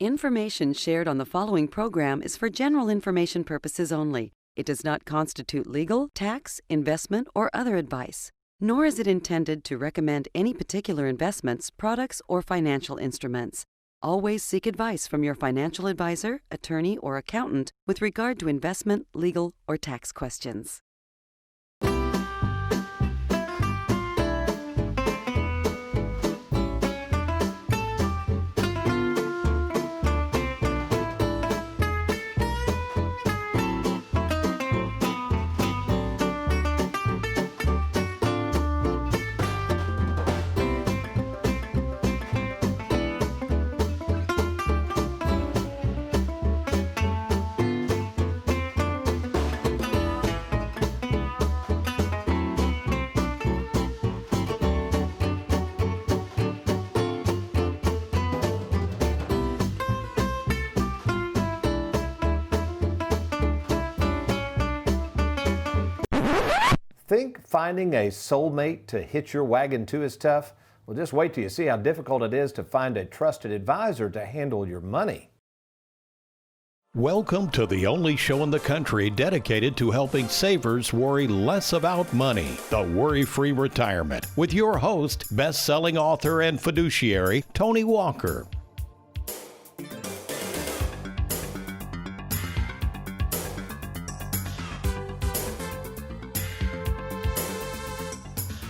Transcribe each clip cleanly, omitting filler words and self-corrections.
Information shared on the following program is for general information purposes only. It does not constitute legal, tax, investment, or other advice, nor is it intended to recommend any particular investments, products, or financial instruments. Always seek advice from your financial advisor, attorney, or accountant with regard to investment, legal, or tax questions. Think finding a soulmate to hitch your wagon to is tough? Well, just wait till you see how difficult it is to find a trusted advisor to handle your money. Welcome to the only show in the country dedicated to helping savers worry less about money, the Worry-Free Retirement, with your host, best-selling author and fiduciary, Tony Walker.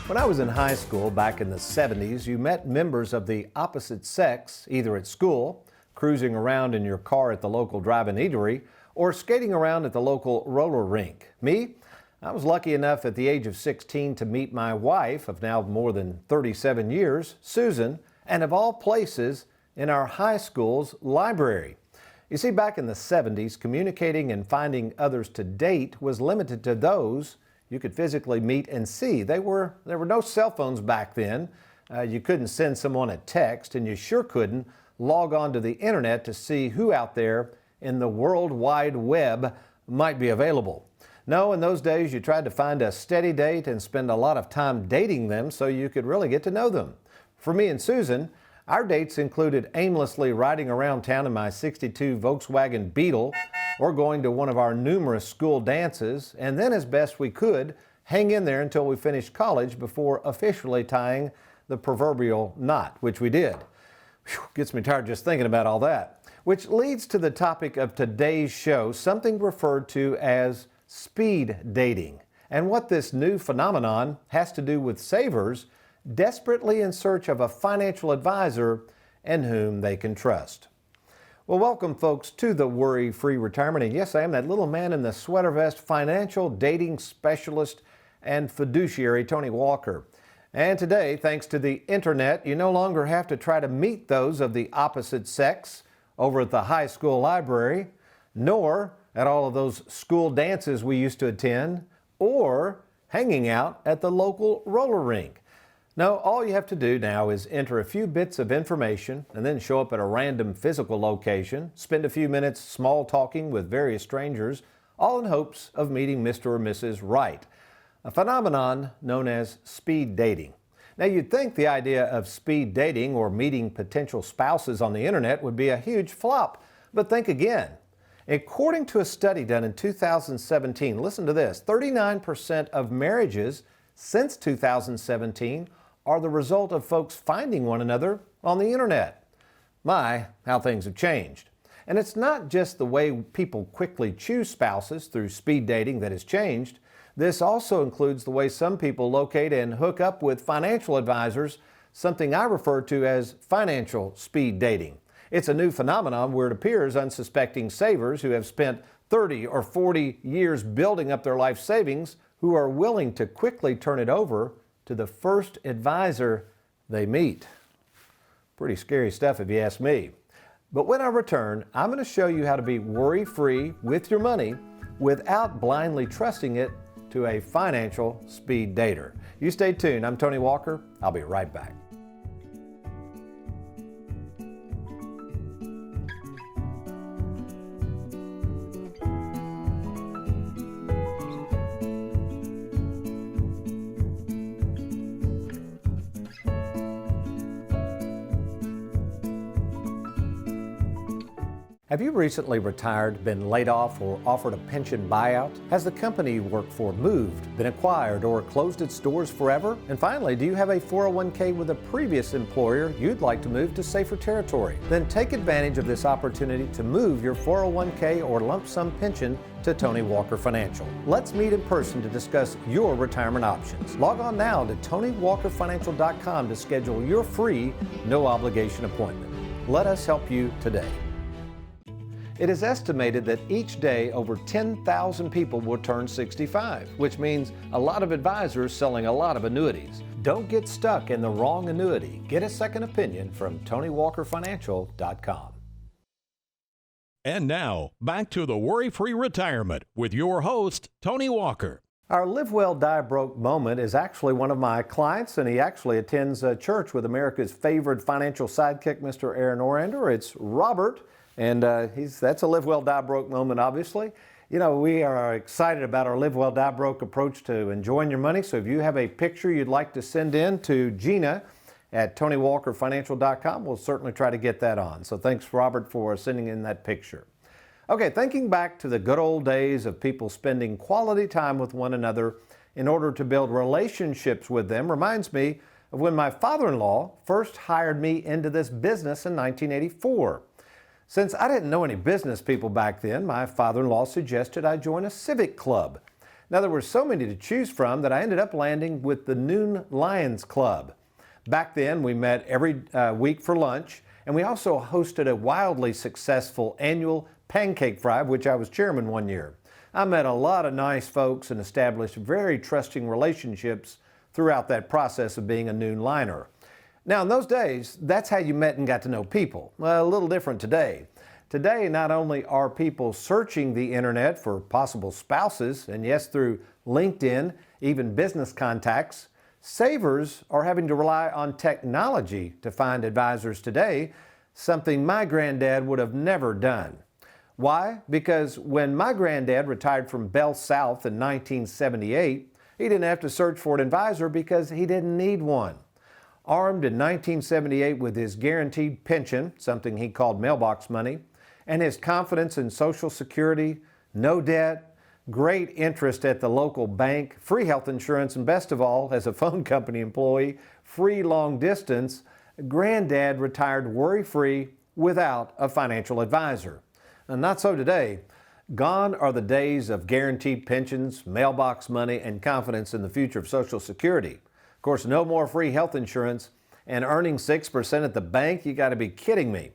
When I was in high school back in the 70s, you met members of the opposite sex, either at school, cruising around in your car at the local drive-in eatery, or skating around at the local roller rink. Me? I was lucky enough at the age of 16 to meet my wife of now more than 37 years, Susan, and of all places, in our high school's library. You see, back in the 70s, communicating and finding others to date was limited to those you could physically meet and see. There were no cell phones back then. You couldn't send someone a text, and you sure couldn't log on to the internet to see who out there in the World Wide Web might be available. No, in those days you tried to find a steady date and spend a lot of time dating them so you could really get to know them. For me and Susan, our dates included aimlessly riding around town in my '62 Volkswagen Beetle, or going to one of our numerous school dances, and then as best we could, hang in there until we finished college before officially tying the proverbial knot, which we did. Whew, gets me tired just thinking about all that. Which leads to the topic of today's show, something referred to as speed dating, and what this new phenomenon has to do with savers desperately in search of a financial advisor and whom they can trust. Well, welcome, folks, to the Worry-Free Retirement. And yes, I am that little man in the sweater vest, financial dating specialist and fiduciary, Tony Walker. And today, thanks to the internet, you no longer have to try to meet those of the opposite sex over at the high school library, nor at all of those school dances we used to attend, or hanging out at the local roller rink. No, all you have to do now is enter a few bits of information and then show up at a random physical location, spend a few minutes small talking with various strangers, all in hopes of meeting Mr. or Mrs. Right, a phenomenon known as speed dating. Now, you'd think the idea of speed dating or meeting potential spouses on the internet would be a huge flop, but think again. According to a study done in 2017, listen to this, 39% of marriages since 2017 are the result of folks finding one another on the internet. My, how things have changed. And it's not just the way people quickly choose spouses through speed dating that has changed. This also includes the way some people locate and hook up with financial advisors, something I refer to as financial speed dating. It's a new phenomenon where it appears unsuspecting savers who have spent 30 or 40 years building up their life savings who are willing to quickly turn it over to the first advisor they meet. Pretty scary stuff if you ask me. But when I return, I'm going to show you how to be worry-free with your money without blindly trusting it to a financial speed dater. You stay tuned. I'm Tony Walker. I'll be right back. Have you recently retired, been laid off, or offered a pension buyout? Has the company you work for moved, been acquired, or closed its doors forever? And finally, do you have a 401k with a previous employer you'd like to move to safer territory? Then take advantage of this opportunity to move your 401k or lump sum pension to Tony Walker Financial. Let's meet in person to discuss your retirement options. Log on now to TonyWalkerFinancial.com to schedule your free, no obligation appointment. Let us help you today. It is estimated that each day over 10,000 people will turn 65, which means a lot of advisors selling a lot of annuities. Don't get stuck in the wrong annuity. Get a second opinion from TonyWalkerFinancial.com. And now, back to the Worry-Free Retirement with your host, Tony Walker. Our Live Well, Die Broke moment is actually one of my clients, and he actually attends church with America's favorite financial sidekick, Mr. Aaron Orander. It's Robert. And that's a Live Well, Die Broke moment, obviously. You know, we are excited about our Live Well, Die Broke approach to enjoying your money. So if you have a picture you'd like to send in to Gina at TonyWalkerFinancial.com, we'll certainly try to get that on. So thanks, Robert, for sending in that picture. Okay, thinking back to the good old days of people spending quality time with one another in order to build relationships with them reminds me of when my father-in-law first hired me into this business in 1984. Since I didn't know any business people back then, my father-in-law suggested I join a civic club. Now, there were so many to choose from that I ended up landing with the Noon Lions Club. Back then, we met every week for lunch, and we also hosted a wildly successful annual pancake fry, of which I was chairman one year. I met a lot of nice folks and established very trusting relationships throughout that process of being a Noon Liner. Now, in those days, that's how you met and got to know people. Well, a little different today. Today, not only are people searching the internet for possible spouses, and yes, through LinkedIn, even business contacts, savers are having to rely on technology to find advisors today, something my granddad would have never done. Why? Because when my granddad retired from Bell South in 1978, he didn't have to search for an advisor because he didn't need one. Armed in 1978 with his guaranteed pension, something he called mailbox money, and his confidence in Social Security, no debt, great interest at the local bank, free health insurance, and best of all, as a phone company employee, free long distance, Granddad retired worry-free without a financial advisor. And not so today. Gone are the days of guaranteed pensions, mailbox money, and confidence in the future of Social Security. Of course, no more free health insurance and earning 6% at the bank. You got to be kidding me.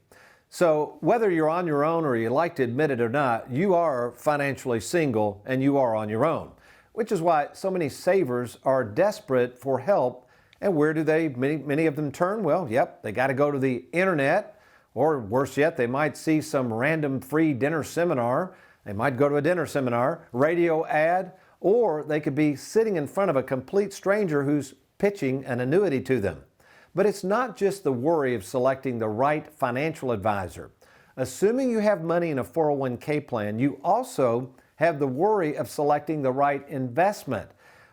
So whether you're on your own or you like to admit it or not, you are financially single and you are on your own, which is why so many savers are desperate for help. And where do many of them turn? Well, they got to go to the internet, or worse yet, they might see some random free dinner seminar. They might go to a dinner seminar, radio ad, or they could be sitting in front of a complete stranger who's pitching an annuity to them. But it's not just the worry of selecting the right financial advisor. Assuming you have money in a 401k plan, you also have the worry of selecting the right investment,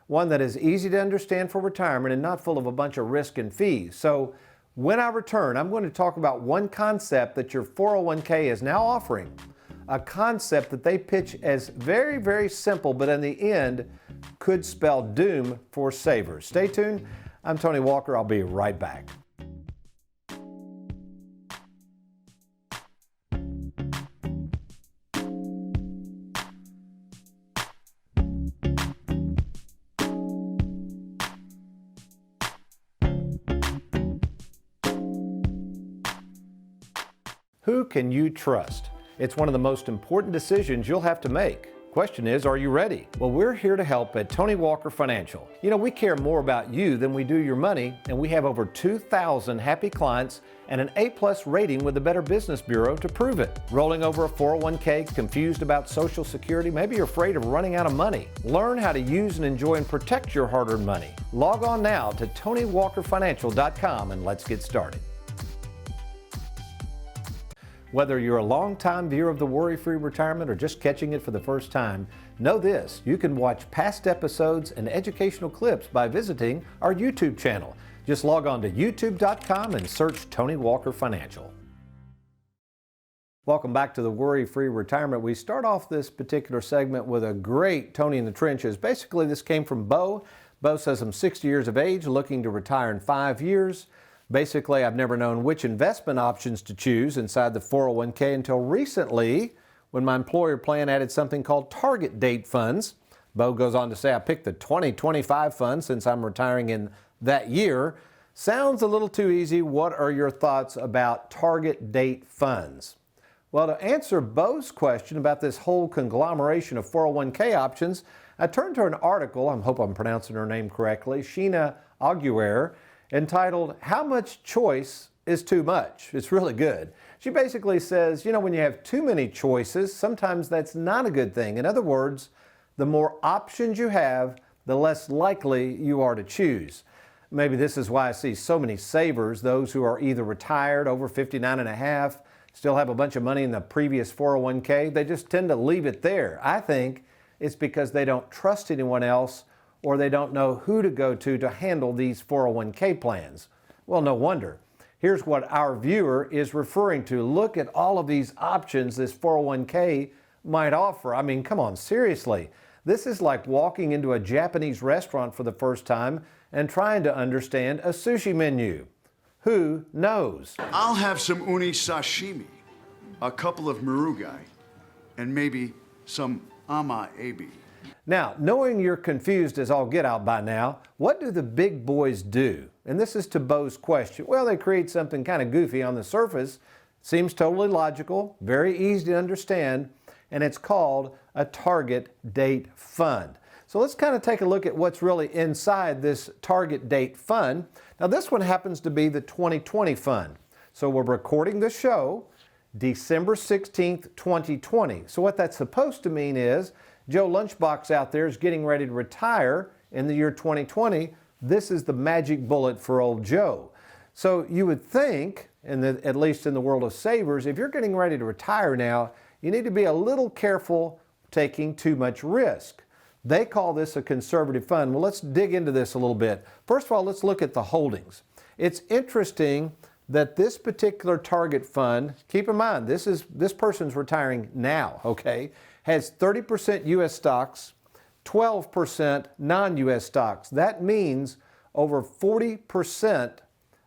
one that is easy to understand for retirement and not full of a bunch of risk and fees. So when I return, I'm going to talk about one concept that your 401k is now offering, a concept that they pitch as very, very simple, but in the end could spell doom for savers. Stay tuned. I'm Tony Walker. I'll be right back. Who can you trust? It's one of the most important decisions you'll have to make. Question is, are you ready? Well, we're here to help at Tony Walker Financial. You know, we care more about you than we do your money, and we have over 2,000 happy clients and an A+ rating with the Better Business Bureau to prove it. Rolling over a 401k, confused about Social Security, maybe you're afraid of running out of money. Learn how to use and enjoy and protect your hard-earned money. Log on now to TonyWalkerFinancial.com and let's get started. Whether you're a longtime viewer of the Worry-Free Retirement or just catching it for the first time, know this: you can watch past episodes and educational clips by visiting our YouTube channel. Just log on to youtube.com and search Tony Walker Financial. Welcome back to the Worry-Free Retirement. We start off this particular segment with a great Tony in the Trenches. Basically, this came from Bo. Bo says, I'm 60 years of age, looking to retire in 5 years. Basically, I've never known which investment options to choose inside the 401k until recently when my employer plan added something called target date funds. Bo goes on to say, I picked the 2025 fund since I'm retiring in that year. Sounds a little too easy. What are your thoughts about target date funds? Well, to answer Bo's question about this whole conglomeration of 401k options, I turned to an article, I hope I'm pronouncing her name correctly, Sheena Aguirre, entitled, How Much Choice is Too Much? It's really good. She basically says, when you have too many choices, sometimes that's not a good thing. In other words, the more options you have, the less likely you are to choose. Maybe this is why I see so many savers, those who are either retired over 59 and a half, still have a bunch of money in the previous 401k. They just tend to leave it there. I think it's because they don't trust anyone else or they don't know who to go to handle these 401k plans. Well, no wonder. Here's what our viewer is referring to. Look at all of these options this 401k might offer. I mean, come on, seriously. This is like walking into a Japanese restaurant for the first time and trying to understand a sushi menu. Who knows? I'll have some uni sashimi, a couple of murugai, and maybe some ama ebi. Now, knowing you're confused as all get out by now, what do the big boys do? And this is to Bo's question. Well, they create something kind of goofy on the surface. Seems totally logical, very easy to understand, and it's called a target date fund. So let's kind of take a look at what's really inside this target date fund. Now this one happens to be the 2020 fund. So we're recording the show December 16th, 2020. So what that's supposed to mean is Joe Lunchbox out there is getting ready to retire in the year 2020. This is the magic bullet for old Joe. So you would think, at least in the world of savers, if you're getting ready to retire now, you need to be a little careful taking too much risk. They call this a conservative fund. Well, let's dig into this a little bit. First of all, let's look at the holdings. It's interesting that this particular target fund, keep in mind, this person's retiring now, okay, has 30% U.S. stocks, 12% non-U.S. stocks. That means over 40%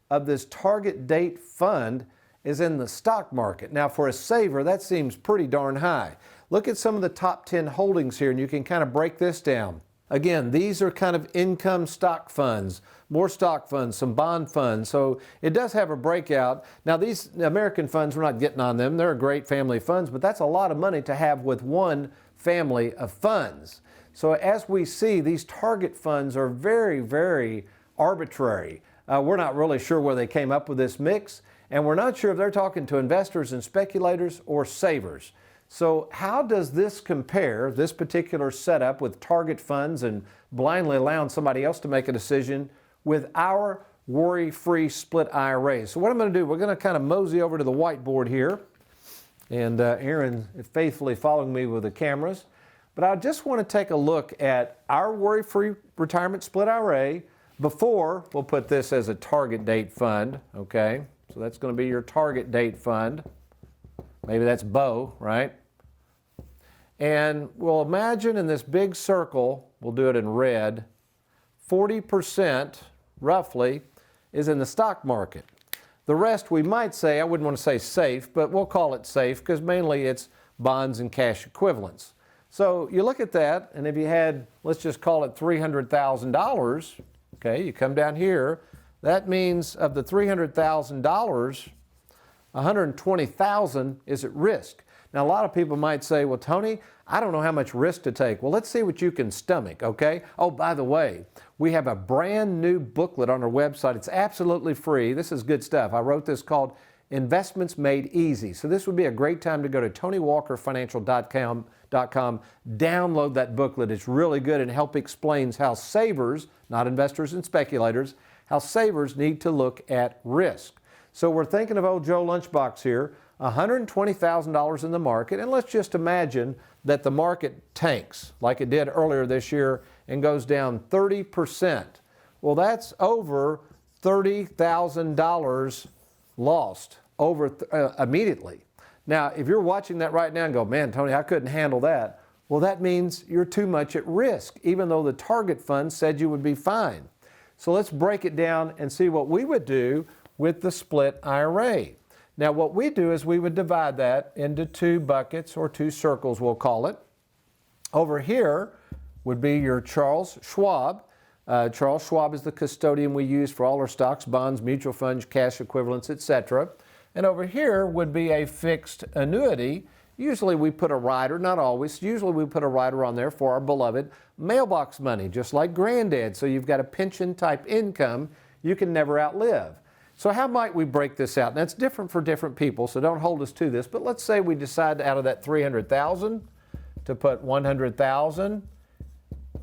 of this target date fund is in the stock market. Now, for a saver, that seems pretty darn high. Look at some of the top 10 holdings here, and you can kind of break this down. Again, these are kind of income stock funds, more stock funds, some bond funds. So it does have a breakout. Now, these American funds, we're not getting on them. They're great family funds, but that's a lot of money to have with one family of funds. So as we see, these target funds are very, very arbitrary. We're not really sure where they came up with this mix, and we're not sure if they're talking to investors and speculators or savers. So how does this compare, this particular setup with target funds and blindly allowing somebody else to make a decision, with our worry-free split IRA? So what I'm going to do, we're going to kind of mosey over to the whiteboard here. And Aaron is faithfully following me with the cameras. But I just want to take a look at our worry-free retirement split IRA before we'll put this as a target date fund, okay? So that's going to be your target date fund. Maybe that's Bo, right? And we'll imagine in this big circle, we'll do it in red, 40% roughly is in the stock market. The rest we might say, I wouldn't want to say safe, but we'll call it safe because mainly it's bonds and cash equivalents. So you look at that, and if you had, let's just call it $300,000, okay, you come down here, that means of the $300,000, $120,000 is at risk. Now, a lot of people might say, well, Tony, I don't know how much risk to take. Well, let's see what you can stomach, okay? Oh, by the way, we have a brand new booklet on our website. It's absolutely free. This is good stuff. I wrote this called Investments Made Easy. So this would be a great time to go to TonyWalkerFinancial.com, download that booklet. It's really good and explains how savers, not investors and speculators, how savers need to look at risk. So we're thinking of old Joe Lunchbox here, $120,000 in the market, and let's just imagine that the market tanks like it did earlier this year and goes down 30%. Well, that's over $30,000 lost immediately. Now, if you're watching that right now and go, man, Tony, I couldn't handle that. Well, that means you're too much at risk, even though the target fund said you would be fine. So let's break it down and see what we would do with the split IRA. Now, what we do is we would divide that into two buckets, or two circles, we'll call it. Over here would be your Charles Schwab. Charles Schwab is the custodian we use for all our stocks, bonds, mutual funds, cash equivalents, etc. And over here would be a fixed annuity. Usually we put a rider, not always, usually we put a rider on there for our beloved mailbox money, just like granddad. So you've got a pension type income you can never outlive. So how might we break this out? Now it's different for different people, so don't hold us to this, but let's say we decide out of that $300,000 to put $100,000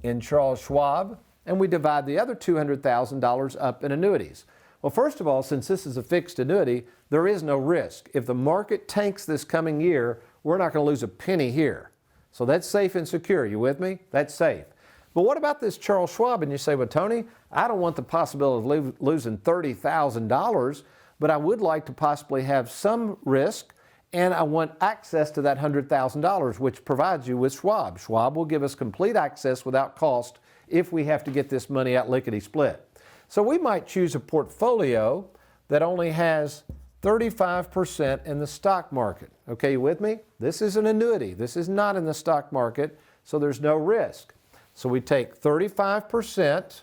in Charles Schwab, and we divide the other $200,000 up in annuities. Well, first of all, since this is a fixed annuity, there is no risk. If the market tanks this coming year, we're not going to lose a penny here. So that's safe and secure. You with me? That's safe. But what about this Charles Schwab? And you say, well, Tony, I don't want the possibility of losing $30,000, but I would like to possibly have some risk, and I want access to that $100,000, which provides you with Schwab. Schwab will give us complete access without cost if we have to get this money out lickety-split. So we might choose a portfolio that only has 35% in the stock market. Okay, you with me? This is an annuity. This is not in the stock market, so there's no risk. So we take 35%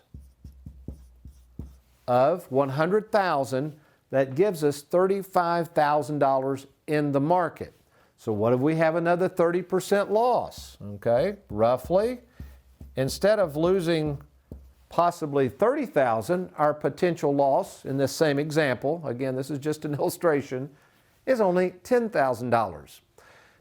of $100,000. That gives us $35,000 in the market. So what if we have another 30% loss? Okay, roughly. Instead of losing possibly $30,000, our potential loss in this same example, again, this is just an illustration, is only $10,000.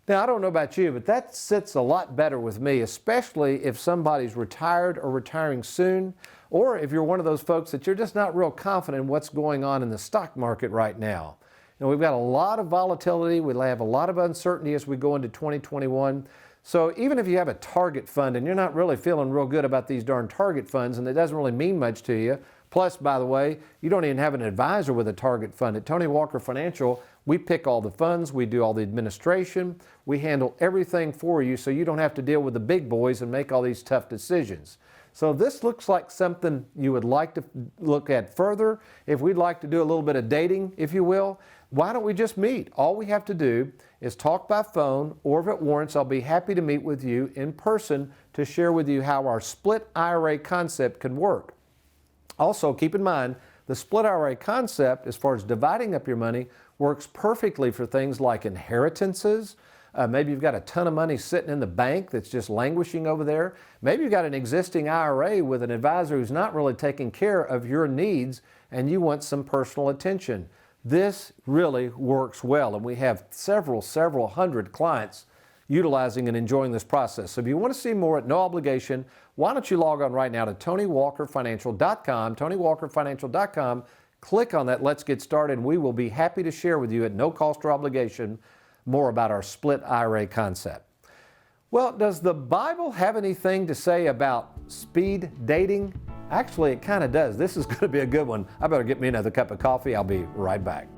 Now, I don't know about you, but that sits a lot better with me, especially if somebody's retired or retiring soon, or if you're one of those folks that you're just not real confident in what's going on in the stock market right now. You know, we've got a lot of volatility. We have a lot of uncertainty as we go into 2021. So even if you have a target fund and you're not really feeling real good about these darn target funds and it doesn't really mean much to you, plus, by the way, you don't even have an advisor with a target fund. At Tony Walker Financial, we pick all the funds, we do all the administration, we handle everything for you so you don't have to deal with the big boys and make all these tough decisions. So this looks like something you would like to look at further. If we'd like to do a little bit of dating, if you will, why don't we just meet? All we have to do is talk by phone, or if it warrants, I'll be happy to meet with you in person to share with you how our split IRA concept can work. Also, keep in mind, the split IRA concept, as far as dividing up your money, works perfectly for things like inheritances. Maybe you've got a ton of money sitting in the bank that's just languishing over there. Maybe you've got an existing IRA with an advisor who's not really taking care of your needs and you want some personal attention. This really works well, and we have several hundred clients utilizing and enjoying this process. So if you want to see more at no obligation, why don't you log on right now to TonyWalkerFinancial.com, TonyWalkerFinancial.com, click on that Let's Get Started, and we will be happy to share with you at no cost or obligation more about our split IRA concept. Well, does the Bible have anything to say about speed dating? Actually, it kind of does. This is going to be a good one. I better get me another cup of coffee. I'll be right back.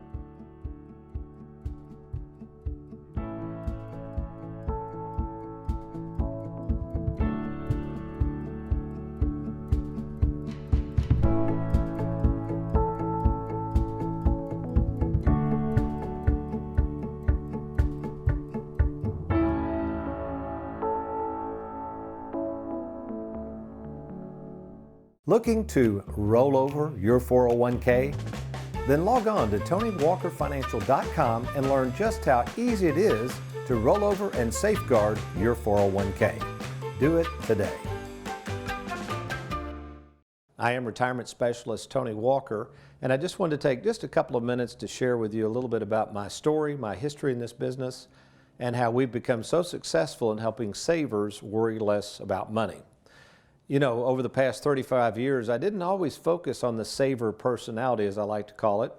Looking to roll over your 401k? Then log on to TonyWalkerFinancial.com and learn just how easy it is to roll over and safeguard your 401k. Do it today. I am retirement specialist Tony Walker, and I just wanted to take just a couple of minutes to share with you a little bit about my story, my history in this business, and how we've become so successful in helping savers worry less about money. You know, over the past 35 years, I didn't always focus on the saver personality, as I like to call it.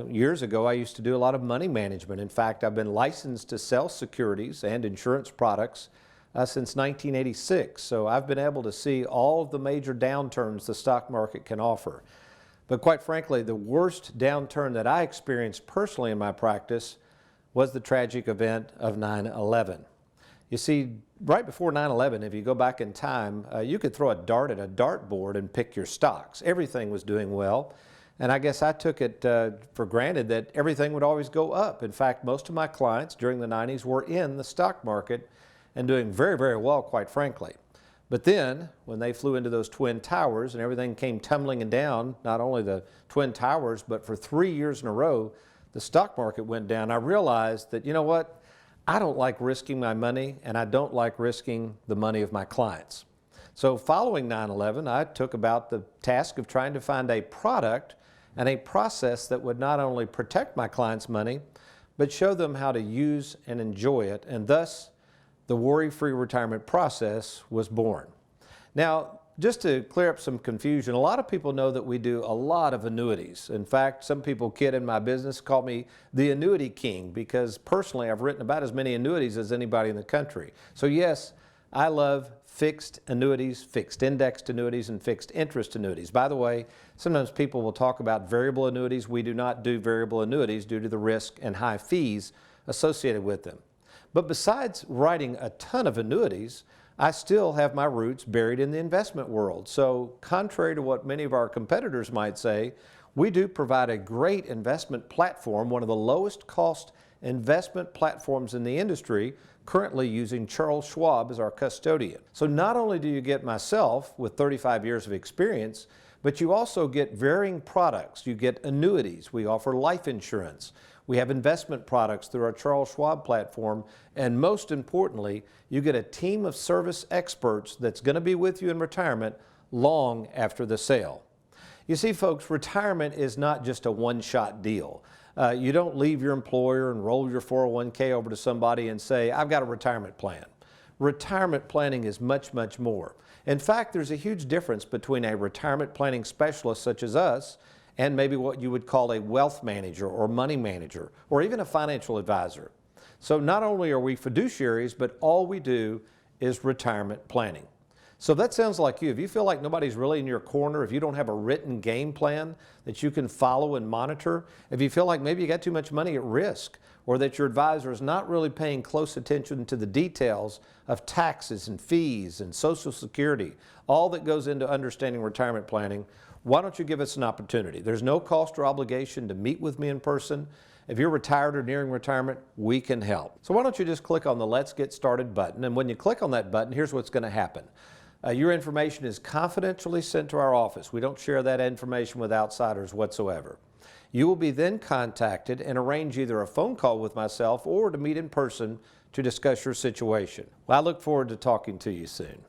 Years ago, I used to do a lot of money management. In fact, I've been licensed to sell securities and insurance products since 1986. So I've been able to see all of the major downturns the stock market can offer. But quite frankly, the worst downturn that I experienced personally in my practice was the tragic event of 9/11. You see, right before 9/11, if you go back in time, you could throw a dart at a dartboard and pick your stocks. Everything was doing well. And I guess I took it for granted that everything would always go up. In fact, most of my clients during the 90s were in the stock market and doing very, very well, quite frankly. But then, when they flew into those Twin Towers and everything came tumbling down, not only the Twin Towers, but for 3 years in a row, the stock market went down. I realized that, you know what? I don't like risking my money, and I don't like risking the money of my clients. So following 9/11, I took about the task of trying to find a product and a process that would not only protect my clients' money, but show them how to use and enjoy it, and thus the worry-free retirement process was born. Now, just to clear up some confusion, a lot of people know that we do a lot of annuities. In fact, some people kid in my business, call me the annuity king, because personally I've written about as many annuities as anybody in the country. So yes, I love fixed annuities, fixed indexed annuities, and fixed interest annuities. By the way, sometimes people will talk about variable annuities. We do not do variable annuities due to the risk and high fees associated with them. But besides writing a ton of annuities, I still have my roots buried in the investment world. So contrary to what many of our competitors might say, we do provide a great investment platform, one of the lowest cost investment platforms in the industry, currently using Charles Schwab as our custodian. So not only do you get myself with 35 years of experience, but you also get varying products. You get annuities. We offer life insurance. We have investment products through our Charles Schwab platform, and most importantly, you get a team of service experts that's going to be with you in retirement long after the sale. You see, folks, retirement is not just a one-shot deal. You don't leave your employer and roll your 401k over to somebody and say, I've got a retirement plan. Retirement planning is much, much more. In fact, there's a huge difference between a retirement planning specialist such as us and maybe what you would call a wealth manager or money manager or even a financial advisor. So not only are we fiduciaries, but all we do is retirement planning. So if that sounds like you, if you feel like nobody's really in your corner, if you don't have a written game plan that you can follow and monitor, if you feel like maybe you got too much money at risk, or that your advisor is not really paying close attention to the details of taxes and fees and Social Security, all that goes into understanding retirement planning, why don't you give us an opportunity? There's no cost or obligation to meet with me in person. If you're retired or nearing retirement, we can help. So why don't you just click on the Let's Get Started button, and when you click on that button, here's what's going to happen. Your information is confidentially sent to our office. We don't share that information with outsiders whatsoever. You will be then contacted and arrange either a phone call with myself or to meet in person to discuss your situation. Well, I look forward to talking to you soon.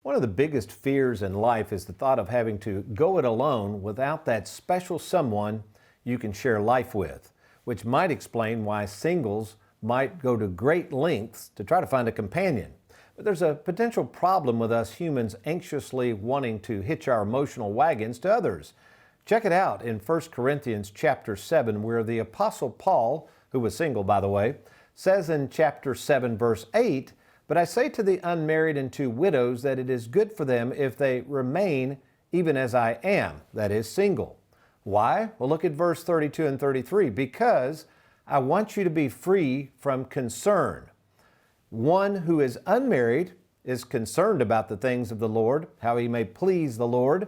One of the biggest fears in life is the thought of having to go it alone without that special someone you can share life with, which might explain why singles might go to great lengths to try to find a companion. But there's a potential problem with us humans anxiously wanting to hitch our emotional wagons to others. Check it out in 1 Corinthians chapter 7, where the Apostle Paul, who was single by the way, says in chapter 7 verse 8, "But I say to the unmarried and to widows that it is good for them if they remain even as I am," that is, single. Why? Well, look at verse 32 and 33. "Because I want you to be free from concern. One who is unmarried is concerned about the things of the Lord, how he may please the Lord.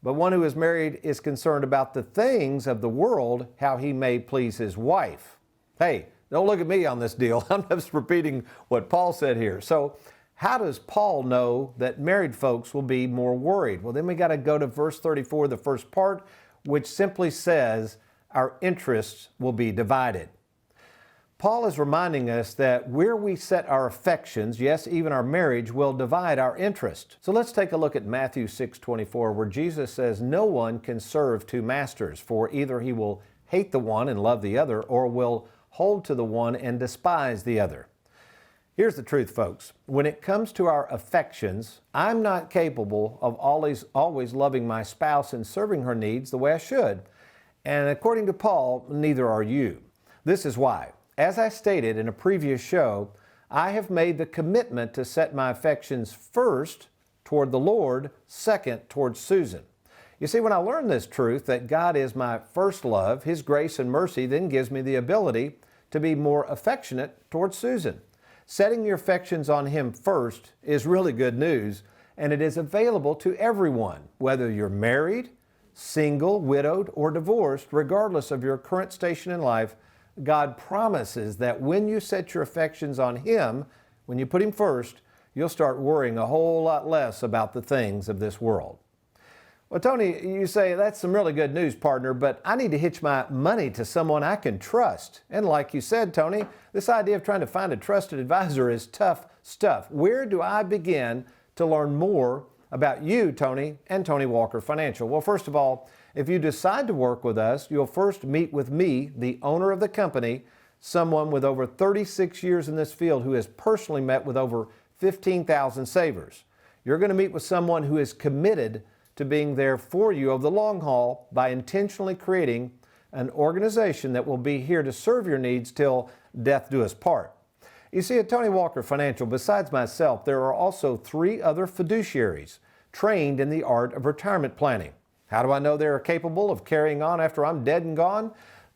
But one who is married is concerned about the things of the world, how he may please his wife." Hey, don't look at me on this deal. I'm just repeating what Paul said here. So how does Paul know that married folks will be more worried? Well, then we got to go to verse 34, the first part, which simply says our interests will be divided. Paul is reminding us that where we set our affections, yes, even our marriage, will divide our interest. So let's take a look at Matthew 6:24, where Jesus says, "No one can serve two masters, for either he will hate the one and love the other, or will hold to the one and despise the other." Here's the truth, folks. When it comes to our affections, I'm not capable of always loving my spouse and serving her needs the way I should. And according to Paul, neither are you. This is why. As I stated in a previous show, I have made the commitment to set my affections first toward the Lord, second toward Susan. You see, when I learn this truth that God is my first love, His grace and mercy then gives me the ability to be more affectionate towards Susan. Setting your affections on Him first is really good news, and it is available to everyone, whether you're married, single, widowed, or divorced. Regardless of your current station in life, God promises that when you set your affections on Him, when you put Him first, you'll start worrying a whole lot less about the things of this world. Well, Tony, you say, that's some really good news, partner, but I need to hitch my money to someone I can trust. And like you said, Tony, this idea of trying to find a trusted advisor is tough stuff. Where do I begin to learn more about you, Tony, and Tony Walker Financial? Well, first of all, if you decide to work with us, you'll first meet with me, the owner of the company, someone with over 36 years in this field who has personally met with over 15,000 savers. You're going to meet with someone who is committed to being there for you over the long haul by intentionally creating an organization that will be here to serve your needs till death do us part. You see, at Tony Walker Financial, besides myself, there are also 3 other fiduciaries trained in the art of retirement planning. How do I know they are capable of carrying on after I'm dead and gone?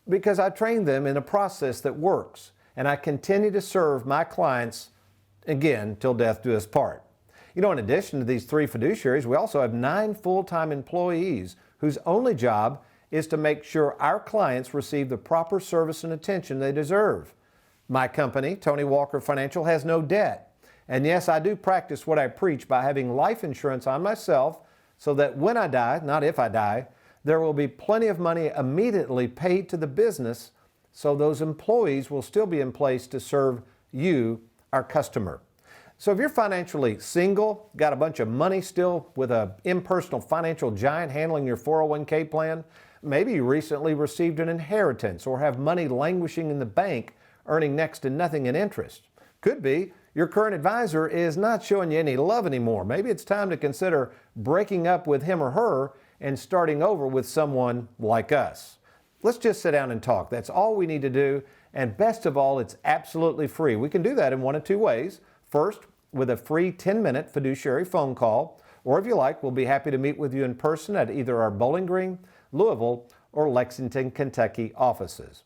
Because I trained them in a process that works, and I continue to serve my clients, again, till death do us part. You know, in addition to these 3 fiduciaries, we also have 9 full-time employees whose only job is to make sure our clients receive the proper service and attention they deserve. My company, Tony Walker Financial, has no debt. And yes, I do practice what I preach by having life insurance on myself so that when I die, not if I die, there will be plenty of money immediately paid to the business so those employees will still be in place to serve you, our customer. So if you're financially single, got a bunch of money still with an impersonal financial giant handling your 401k plan, maybe you recently received an inheritance or have money languishing in the bank earning next to nothing in interest. Could be your current advisor is not showing you any love anymore. Maybe it's time to consider breaking up with him or her and starting over with someone like us. Let's just sit down and talk. That's all we need to do. And best of all, it's absolutely free. We can do that in one of 2 ways. First, with a free 10-minute fiduciary phone call, or if you like, we'll be happy to meet with you in person at either our Bowling Green, Louisville, or Lexington, Kentucky offices.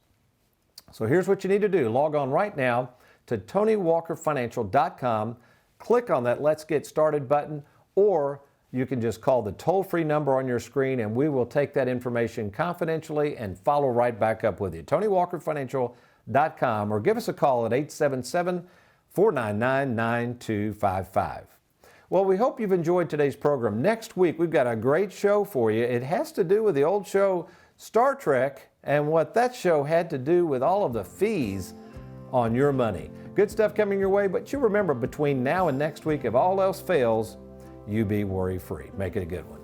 So here's what you need to do. Log on right now to TonyWalkerFinancial.com, click on that Let's Get Started button, or you can just call the toll-free number on your screen and we will take that information confidentially and follow right back up with you. TonyWalkerFinancial.com, or give us a call at 877-499-9255. Well, we hope you've enjoyed today's program. Next week, we've got a great show for you. It has to do with the old show Star Trek and what that show had to do with all of the fees on your money. Good stuff coming your way, but you remember, between now and next week, if all else fails, you be worry-free. Make it a good one.